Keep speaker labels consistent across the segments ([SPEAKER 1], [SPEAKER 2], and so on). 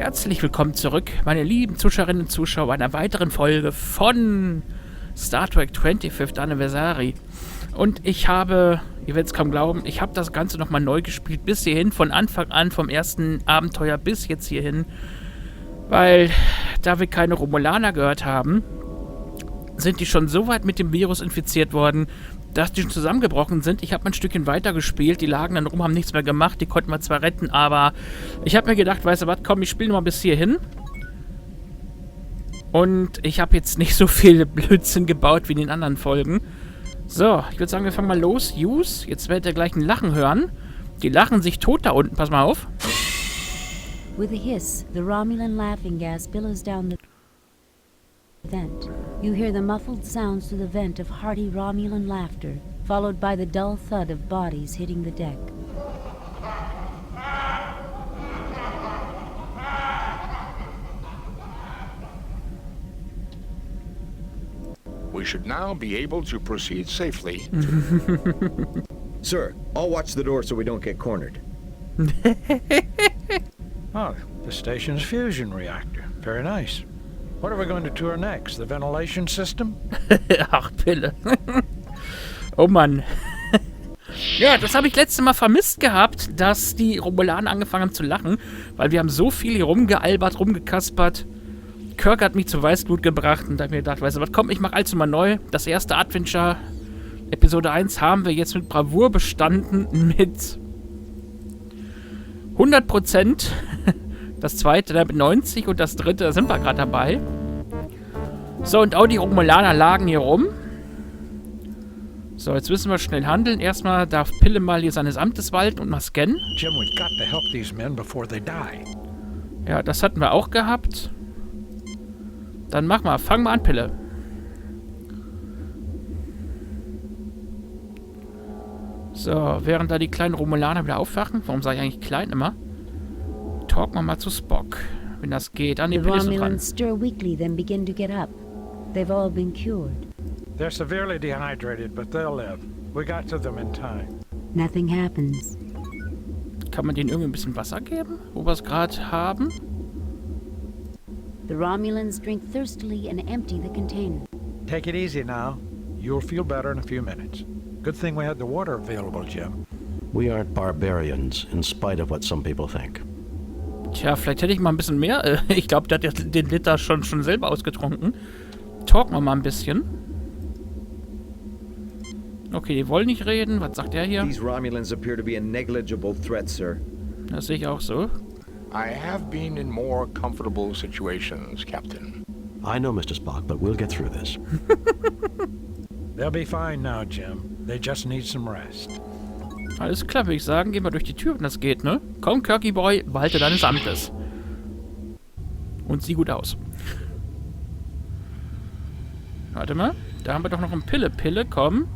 [SPEAKER 1] Herzlich willkommen zurück, meine lieben Zuschauerinnen und Zuschauer, bei einer weiteren Folge von StarTrek 25th Anniversary. Und ich habe, ihr werdet es kaum glauben, ich habe das Ganze nochmal neu gespielt, bis hierhin, von Anfang an, vom ersten Abenteuer bis jetzt hierhin. Weil, da wir keine Romulaner gehört haben, sind die schon so weit mit dem Virus infiziert worden, dass die schon zusammengebrochen sind. Ich habe mal ein Stückchen weiter gespielt, die lagen dann rum, haben nichts mehr gemacht, die konnten wir zwar retten, aber ich habe mir gedacht, weißt du was, komm, ich spiele mal bis hierhin. Und ich habe jetzt nicht so viel Blödsinn gebaut wie in den anderen Folgen. So, ich würde sagen, wir fangen mal los. Use, jetzt werdet ihr gleich ein Lachen hören. Die lachen sich tot da unten, pass mal auf.
[SPEAKER 2] With a hiss, the Romulan laughing gas billows down the vent. You hear the muffled sounds through the vent of hearty Romulan laughter, followed by the dull thud of bodies hitting the deck.
[SPEAKER 3] We should now be able to proceed safely.
[SPEAKER 4] Sir, I'll watch the door so we don't get cornered.
[SPEAKER 5] Oh, the station's fusion reactor. Very nice. What are we going to tour next? The ventilation system?
[SPEAKER 1] Ach, Pille. Oh Mann. Ja, das habe ich letztes Mal vermisst gehabt, dass die Romulaner angefangen haben zu lachen, weil wir haben so viel hier rumgealbert, rumgekaspert. Kirk hat mich zu Weißblut gebracht und da habe ich mir gedacht, weißt du was, komm, ich mache alles mal neu. Das erste Adventure, Episode 1, haben wir jetzt mit Bravour bestanden mit 100%. Das zweite dann mit 90 und das dritte, da sind wir gerade dabei. So, und auch die Romulaner lagen hier rum. So, jetzt müssen wir schnell handeln. Erstmal darf Pille mal hier seines Amtes walten und mal scannen.
[SPEAKER 5] Jim, we've got to help these men before they die.
[SPEAKER 1] Ja, das hatten wir auch gehabt. Dann mach mal, fang mal an, Pille. So, während da die kleinen Romulaner wieder aufwachen. Warum sage ich eigentlich klein immer? Talken wir mal zu Spock. Wenn das geht. An die Pille ist dran.
[SPEAKER 2] Romulans stir weakly, then begin to get up. They've all been cured.
[SPEAKER 5] They're severely dehydrated, but they'll live. We got to them in time.
[SPEAKER 2] Nothing happens.
[SPEAKER 1] Kann man denen irgendwie ein bisschen Wasser geben? Wo wir es gerade haben?
[SPEAKER 2] The Romulans drink thirstily and empty the container.
[SPEAKER 5] Take it easy now. You'll feel better in a few minutes. Good thing we had the water available, Jim.
[SPEAKER 6] We aren't barbarians, in spite of what some people think.
[SPEAKER 1] Tja, vielleicht hätte ich mal ein bisschen mehr. Ich glaube, der hat den Liter schon selber ausgetrunken. Talken wir mal ein bisschen. Okay, die wollen nicht reden. Was sagt der hier?
[SPEAKER 4] These Romulans appear to be a negligible threat, sir.
[SPEAKER 1] Das sehe ich auch so.
[SPEAKER 3] I have been in more comfortable situations, Captain.
[SPEAKER 6] I know, Mr. Spock, but we'll get through this.
[SPEAKER 5] They'll be fine now, Jim. They just need some rest.
[SPEAKER 1] Alles klar, würde ich sagen. Gehen wir durch die Tür, wenn das geht, ne? Komm, Kirky Boy, walte deines Amtes. Und sieh gut aus. Warte mal. Da haben wir doch noch ein Pille. Pille, komm.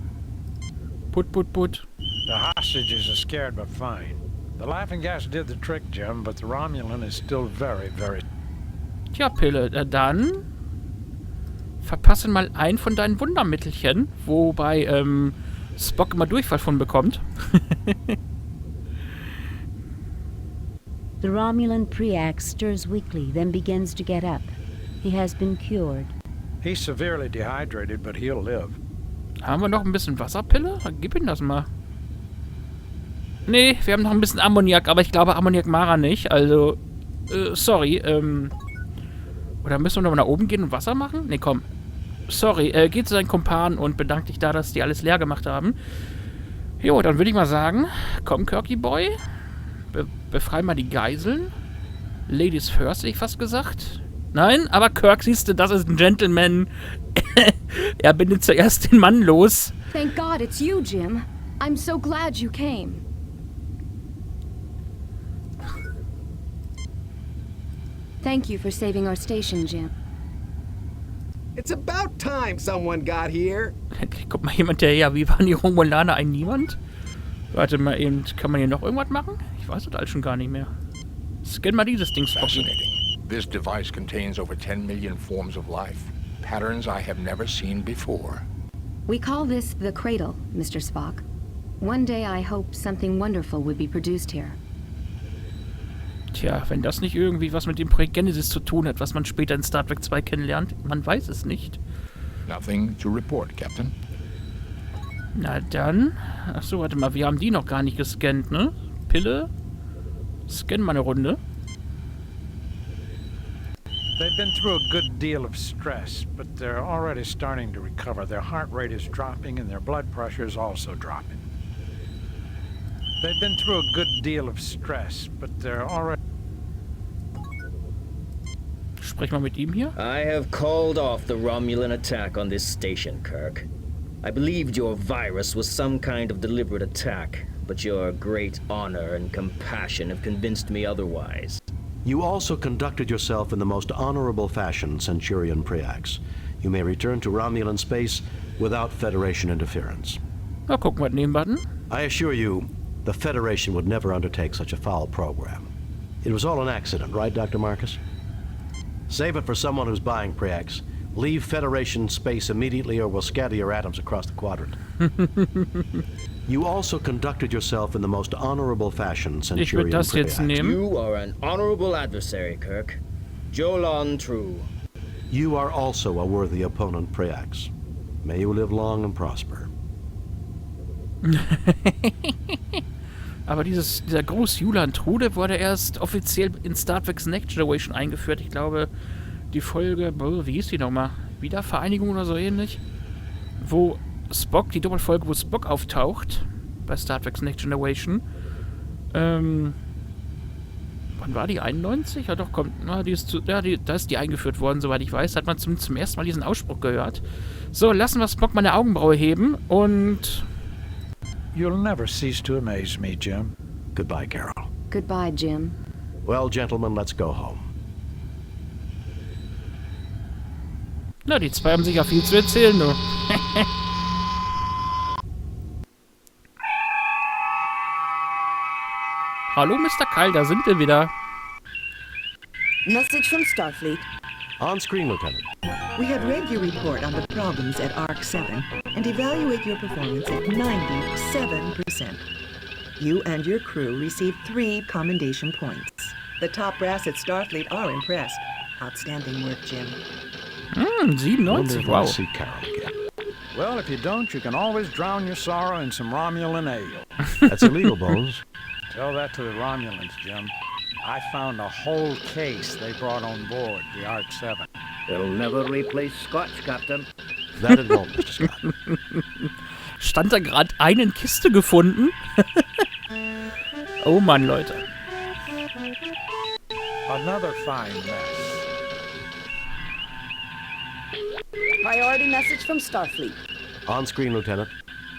[SPEAKER 1] Put, put, put.
[SPEAKER 5] The hostages are scared but fine. The laughing gas did the trick, Jim, but the Romulan is still very, very...
[SPEAKER 1] Tja, Pille, dann verpasse mal ein von deinen Wundermittelchen, wobei Spock immer Durchfall von bekommt.
[SPEAKER 2] The Romulan Preax stirs weakly, then begins to get up. He has been cured.
[SPEAKER 5] He's severely dehydrated, but he'll live.
[SPEAKER 1] Haben wir noch ein bisschen Wasserpille? Gib ihm das mal. Nee, wir haben noch ein bisschen Ammoniak, aber ich glaube Ammoniak Mara nicht. Also, sorry. Oder müssen wir noch mal nach oben gehen und Wasser machen? Nee, komm. Sorry, geh zu deinen Kumpanen und bedank dich da, dass die alles leer gemacht haben. Jo, dann würde ich mal sagen, komm, Kirky Boy. Befrei mal die Geiseln. Ladies first, hätte ich fast gesagt. Nein, aber Kirk, siehst du, das ist ein Gentleman. Er bindet zuerst den Mann los.
[SPEAKER 7] Thank God it's you, Jim. I'm so glad you came. Thank you for saving our station, Jim.
[SPEAKER 8] It's about time someone got here.
[SPEAKER 1] Endlich kommt mal jemand daher. Wie waren die Romulaner? Ein Niemand? Warte mal eben, kann man hier noch irgendwas machen? Ich weiß das alles schon gar nicht mehr. Scan mal dieses Ding, Spocky.
[SPEAKER 3] Fascinating. This device contains over 10 million forms of life. Patterns I have never seen before.
[SPEAKER 7] We call this the cradle, Mr. Spock. One day I hope something wonderful would be produced here.
[SPEAKER 1] Tja, wenn das nicht irgendwie was mit dem Projekt Genesis zu tun hat, was man später in Star Trek 2 kennenlernt, man weiß es nicht.
[SPEAKER 3] Nothing to report, Captain.
[SPEAKER 1] Na dann. Achso, warte mal, wir haben die noch gar nicht gescannt, ne? Pille. Scannen mal eine Runde.
[SPEAKER 5] They've been through a good deal of stress, but they're already starting to recover. Their heart rate is dropping and their blood pressure is also dropping. They've been through a good deal of stress, but they're already...
[SPEAKER 1] Sprech mal mit ihm hier.
[SPEAKER 9] I have called off the Romulan attack on this station, Kirk. I believed your virus was some kind of deliberate attack, but your great honor and compassion have convinced me otherwise.
[SPEAKER 6] You also conducted yourself in the most honorable fashion, Centurion Preax. You may return to Romulan space without Federation interference.
[SPEAKER 1] Na, gucken wir den Button.
[SPEAKER 6] I assure you, the Federation would never undertake such a foul program. It was all an accident, right, Dr. Marcus? Save it for someone who's buying Preax. Leave Federation space immediately or we'll scatter your atoms across the quadrant. You also conducted yourself in the most honorable fashion,
[SPEAKER 1] Ich würde
[SPEAKER 6] Centurion
[SPEAKER 1] das jetzt
[SPEAKER 6] Preax.
[SPEAKER 1] nehmen.
[SPEAKER 9] You are an honorable adversary, Kirk. Jolon true.
[SPEAKER 6] You are also a worthy opponent, Preax. May you live long and prosper.
[SPEAKER 1] Aber dieser Gruß Julan Trude wurde erst offiziell in Star Trek's Next Generation eingeführt. Ich glaube, die Folge, wie hieß die nochmal? Wiedervereinigung oder so ähnlich? Wo Spock, die Doppelfolge, wo Spock auftaucht, bei Star Trek's Next Generation. Wann war die? 91? Ja doch, kommt. Da ist die eingeführt worden, soweit ich weiß. Da hat man zum ersten Mal diesen Ausspruch gehört. So, lassen wir Spock mal eine Augenbraue heben und...
[SPEAKER 5] You'll never cease to amaze me, Jim.
[SPEAKER 6] Goodbye, Carol.
[SPEAKER 7] Goodbye, Jim.
[SPEAKER 6] Well, gentlemen, let's go home.
[SPEAKER 1] Na, die zwei haben sicher viel zu erzählen, du. Hallo, Mr. Kyle, da sind wir wieder.
[SPEAKER 10] Message from Starfleet.
[SPEAKER 6] On screen, Lieutenant.
[SPEAKER 10] We have read your report on the problems at Arc 7 and evaluate your performance at 97%. You and your crew received 3 commendation points. The top brass at Starfleet are impressed. Outstanding work, Jim.
[SPEAKER 1] 97, wow.
[SPEAKER 6] See Carol again.
[SPEAKER 5] Well, if you don't, you can always drown your sorrow in some Romulan ale.
[SPEAKER 6] That's illegal, Bones.
[SPEAKER 5] Tell that to the Romulans, Jim. I found a whole case they brought on board the Arc 7.
[SPEAKER 11] It'll never replace Scotch, Captain.
[SPEAKER 6] That it won't, Mr. Scott.
[SPEAKER 1] Stand da gerade eine Kiste gefunden? Oh Mann, Leute.
[SPEAKER 5] Another fine mess.
[SPEAKER 10] Priority message from Starfleet.
[SPEAKER 6] On screen, Lieutenant.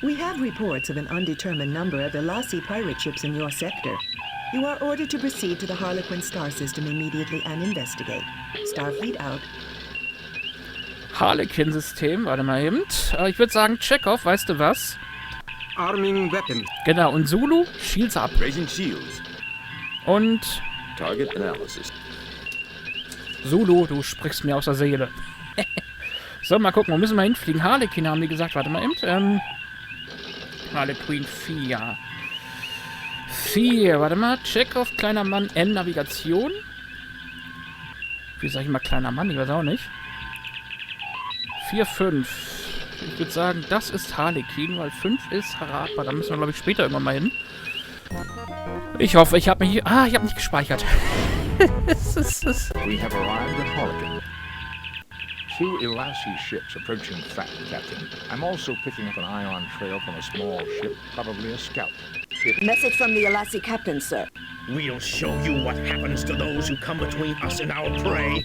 [SPEAKER 10] We have reports of an undetermined number of Elasi pirate ships in your sector. You are ordered to proceed to the Harlequin star system immediately and investigate. Starfleet out.
[SPEAKER 1] Harlequin-System, warte mal eben. Ich würde sagen, Chekhov, weißt du was?
[SPEAKER 8] Arming weapon.
[SPEAKER 1] Genau, und Zulu, Shields ab.
[SPEAKER 8] Raising shields.
[SPEAKER 1] Und
[SPEAKER 11] Target analysis.
[SPEAKER 1] Zulu, du sprichst mir aus der Seele. So, mal gucken, wo müssen wir hinfliegen? Harlequin haben die gesagt, warte mal eben. Harlequin 4. 4, warte mal, Chekhov, kleiner Mann, N, Navigation. Wie sag ich mal kleiner Mann, ich weiß auch nicht. 4, 5. Ich würde sagen, das ist Harlequin, weil 5 ist Harapa. Da müssen wir, glaube ich, später irgendwann mal hin. Ich hoffe, ich habe mich... ich habe nicht gespeichert.
[SPEAKER 3] We have arrived at Harlequin. 2 Elasi ships approaching Fat, Captain. I'm also picking up an ion trail from a small ship, probably a scout.
[SPEAKER 10] Message from the Elasi captain, sir.
[SPEAKER 11] We'll show you what happens to those who come between us and our prey.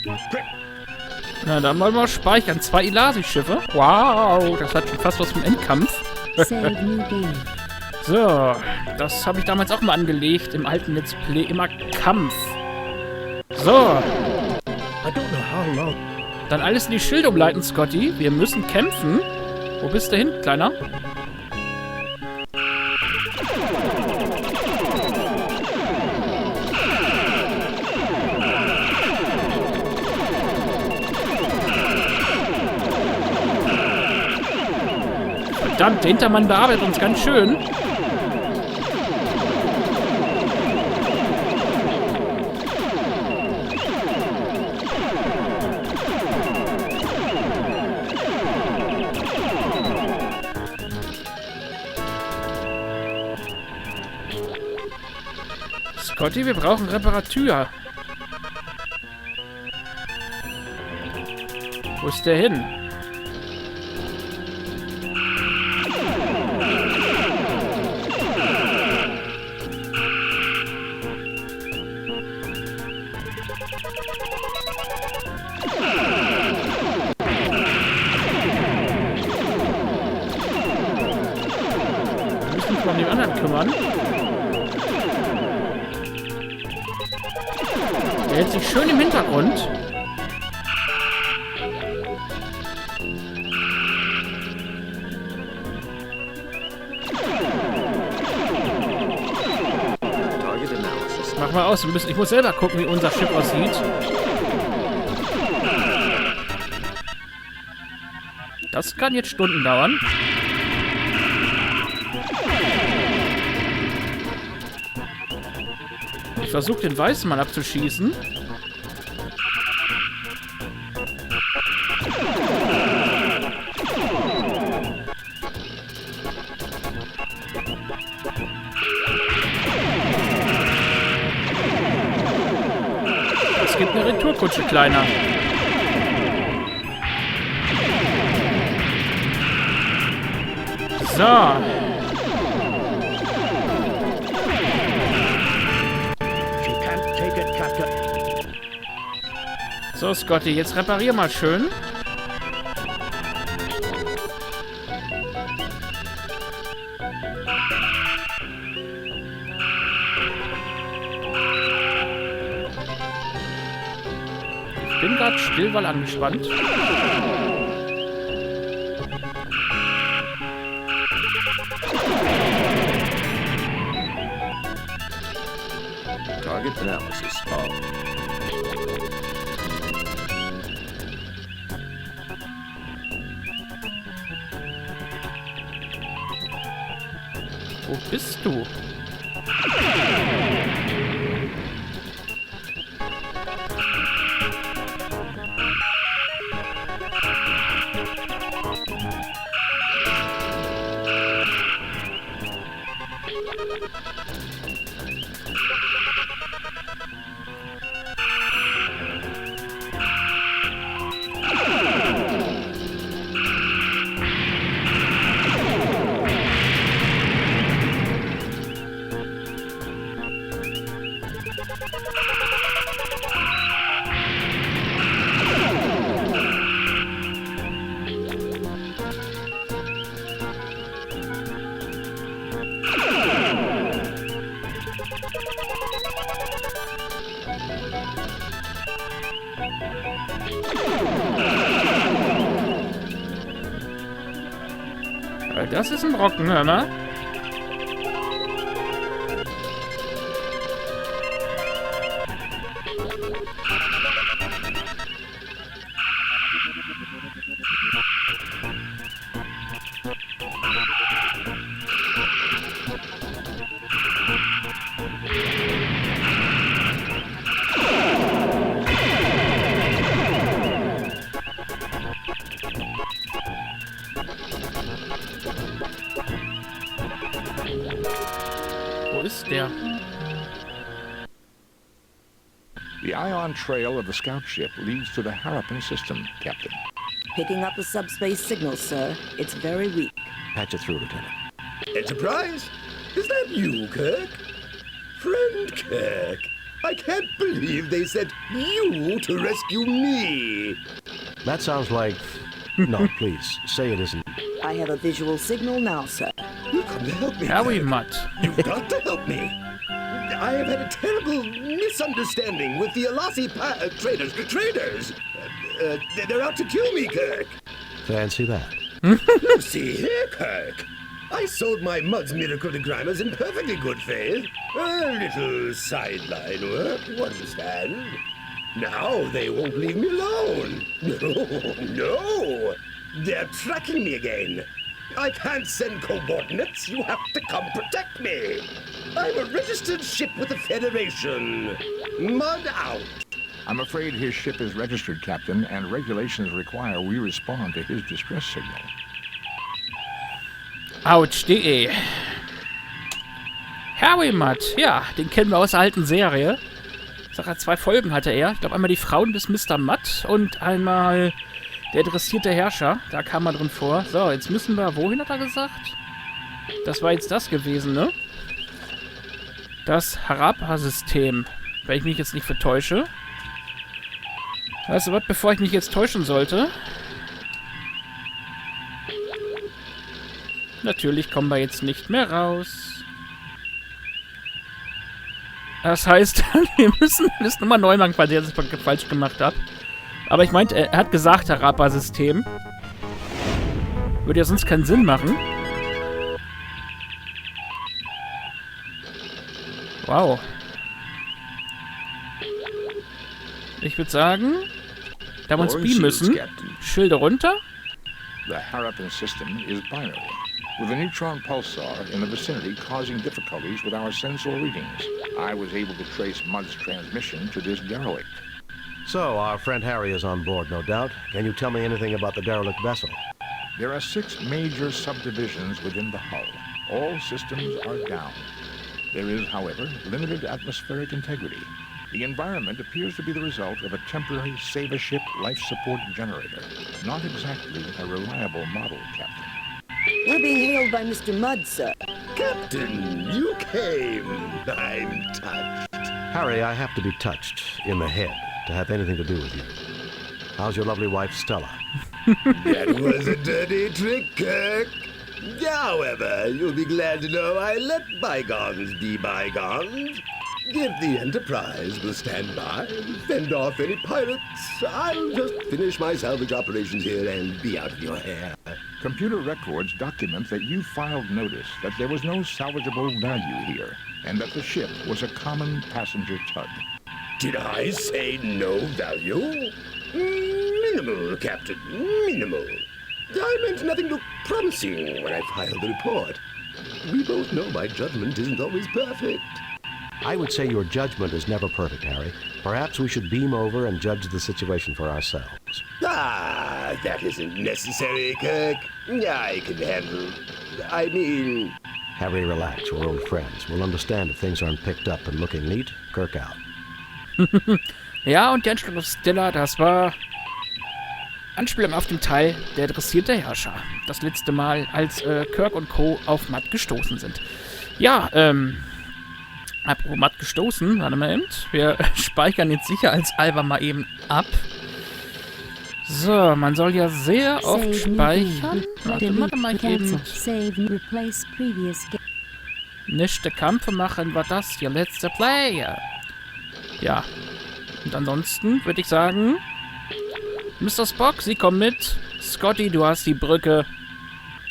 [SPEAKER 1] Na, dann wollen wir speichern. 2 Elasi-Schiffe. Wow, das hat schon fast was vom Endkampf.
[SPEAKER 2] Save new game.
[SPEAKER 1] So, das habe ich damals auch mal angelegt im alten Let's Play. Immer Kampf. So.
[SPEAKER 11] I don't know how long.
[SPEAKER 1] Dann alles in die Schilde umleiten, Scotty. Wir müssen kämpfen. Wo bist du hin, Kleiner? Verdammt, der Hintermann bearbeitet uns ganz schön. Scotty, wir brauchen Reparatur. Wo ist der hin? Um den anderen kümmern. Der hält sich schön im Hintergrund. Mach mal aus, ich muss selber gucken, wie unser Schiff aussieht. Das kann jetzt Stunden dauern. Ich versuche den weißen Mann abzuschießen. Es gibt eine Retourkutsche, Kleiner. So. So, Scotty, jetzt reparier mal schön. Ich bin gerade still, weil angespannt.
[SPEAKER 4] Target analysis off.
[SPEAKER 1] Wo bist du? Das ist ein Brocken, hör mal. Wo ist der?
[SPEAKER 3] The ion trail of the scout ship leads to the Harappan system, Captain.
[SPEAKER 10] Picking up the subspace signal, sir. It's very weak.
[SPEAKER 6] Patch it through, Lieutenant.
[SPEAKER 11] Enterprise? Is that you, Kirk? Friend Kirk, I can't believe they sent you to rescue me.
[SPEAKER 6] That sounds like... No, please, say it isn't.
[SPEAKER 10] I have a visual signal now, sir.
[SPEAKER 11] You come to help me,
[SPEAKER 1] Howie
[SPEAKER 11] Kirk.
[SPEAKER 1] Mutt.
[SPEAKER 11] You've got to help me. I have had a terrible misunderstanding with the Alasi traders. They're out to kill me, Kirk.
[SPEAKER 6] Fancy that.
[SPEAKER 11] Look, see here, Kirk. I sold my Mud's miracle digrammers in perfectly good faith. A little sideline work, you understand? Now they won't leave me alone. No. They're tracking me again. I can't send coordinates. You have to come protect me. I'm a registered ship with the Federation. Mud out.
[SPEAKER 3] I'm afraid his ship is registered, Captain, and regulations require we respond to his distress signal.
[SPEAKER 1] Ouch.de. Harry Mudd, ja, den kennen wir aus der alten Serie. Ich sag ja, 2 Folgen hatte er. Ich glaube, einmal die Frauen des Mr. Mudd und einmal der dressierte Herrscher. Da kam er drin vor. So, jetzt müssen wir... Wohin hat er gesagt? Das war jetzt das gewesen, ne? Das Harappa-System. Wenn ich mich jetzt nicht vertäusche. Weißt du was, bevor ich mich jetzt täuschen sollte? Natürlich kommen wir jetzt nicht mehr raus. Das heißt, wir müssen das nochmal neu machen, falls ich das falsch gemacht habe. Aber ich meinte, er hat gesagt, Harappa-System. Würde ja sonst keinen Sinn machen. Wow. Ich würde sagen, da wir uns beamen müssen, Schilde runter.
[SPEAKER 3] The Harappan system is binary, with a neutron pulsar in the vicinity causing difficulties with our sensor readings. I was able to trace Mudd's transmission to this derelict.
[SPEAKER 6] So, our friend Harry is on board, no doubt. Can you tell me anything about the derelict vessel?
[SPEAKER 3] There are 6 major subdivisions within the hull. All systems are down. There is, however, limited atmospheric integrity. The environment appears to be the result of a temporary Save-A-Ship life support generator. Not exactly a reliable model, Captain.
[SPEAKER 10] We're being hailed by Mr. Mudd, sir.
[SPEAKER 11] Captain, you came. I'm touched.
[SPEAKER 6] Harry, I have to be touched in the head to have anything to do with you. How's your lovely wife, Stella?
[SPEAKER 11] That was a dirty trick, Kirk. However, you'll be glad to know I let bygones be bygones. If the Enterprise will stand by and fend off any pirates, I'll just finish my salvage operations here and be out of your hair.
[SPEAKER 3] Computer records document that you filed notice that there was no salvageable value here, and that the ship was a common passenger tug.
[SPEAKER 11] Did I say no value? Minimal, Captain, minimal. I meant nothing looked promising when I filed the report. We both know my judgment isn't always perfect.
[SPEAKER 6] I would say your judgment is never perfect, Harry. Perhaps we should beam over and judge the situation for ourselves.
[SPEAKER 11] Ah, that isn't necessary, Kirk. I can handle... I mean...
[SPEAKER 6] Harry, relax. We're old friends. We'll understand if things aren't picked up and looking neat. Kirk out.
[SPEAKER 1] Ja, und die Anspielung auf Stella, das war Anspielung auf den Teil Der dressierte Herrscher. Das letzte Mal, als Kirk und Co. auf Mudd gestoßen sind. Ja, apropos Mudd gestoßen, warte mal eben. Wir speichern jetzt sicherheitshalber mal eben ab. So, man soll ja sehr oft speichern. Warte mal eben. Nächste Kampfe machen wir das hier, letzte Player. Ja. Und ansonsten würde ich sagen, Mr. Spock, Sie kommen mit. Scotty, du hast die Brücke.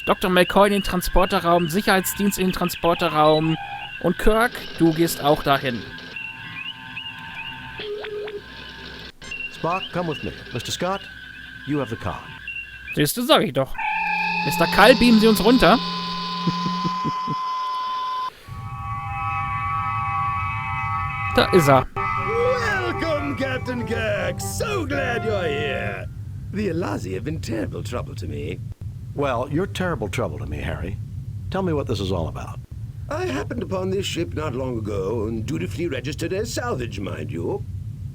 [SPEAKER 1] Dr. McCoy in den Transporterraum, Sicherheitsdienst in den Transporterraum. Und Kirk, du gehst auch dahin.
[SPEAKER 6] Spock, come with me. Mr. Scott, you have the car.
[SPEAKER 1] Siehst du, sag ich doch. Mr. Kall, beamen Sie uns runter. Da ist er.
[SPEAKER 11] Welcome, Captain Kirk. So glad you're here. The Elazi have been terrible trouble to me.
[SPEAKER 6] Well, you're terrible trouble to me, Harry. Tell me what this is all about.
[SPEAKER 11] I happened upon this ship not long ago and dutifully registered as salvage, mind you.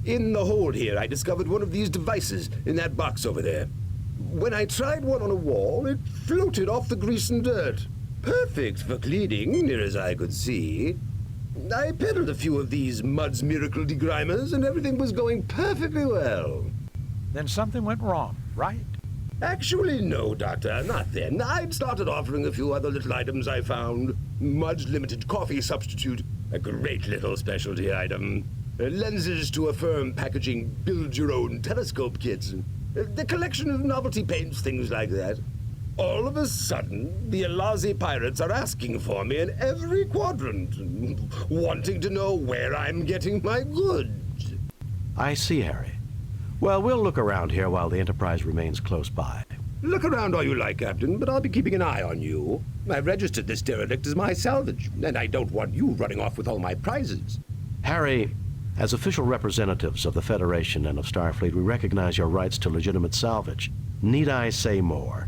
[SPEAKER 11] In the hold here, I discovered one of these devices in that box over there. When I tried one on a wall, it floated off the grease and dirt. Perfect for cleaning, near as I could see. I peddled a few of these Mudd's miracle degrimers, and everything was going perfectly well.
[SPEAKER 5] Then something went wrong, right?
[SPEAKER 11] Actually, no, Doctor, not then. I'd started offering a few other little items I found. Mudd's limited coffee substitute, a great little specialty item. Lenses to affirm packaging build-your-own telescope kits. The collection of novelty paints, things like that. All of a sudden, the Elazi pirates are asking for me in every quadrant, wanting to know where I'm getting my goods.
[SPEAKER 6] I see, Harry. Well, we'll look around here while the Enterprise remains close by.
[SPEAKER 11] Look around all you like, Captain, but I'll be keeping an eye on you. I've registered this derelict as my salvage, and I don't want you running off with all my prizes.
[SPEAKER 6] Harry, as official representatives of the Federation and of Starfleet, we recognize your rights to legitimate salvage. Need I say more?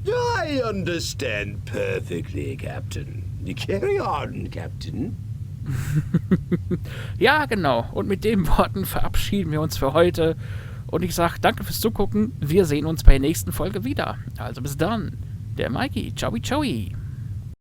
[SPEAKER 11] I understand perfectly, Captain. Carry on, Captain.
[SPEAKER 1] Ja, genau. Und mit den Worten verabschieden wir uns für heute. Und ich sage danke fürs Zugucken. Wir sehen uns bei der nächsten Folge wieder. Also bis dann. Der Mikey. Ciao, ciao.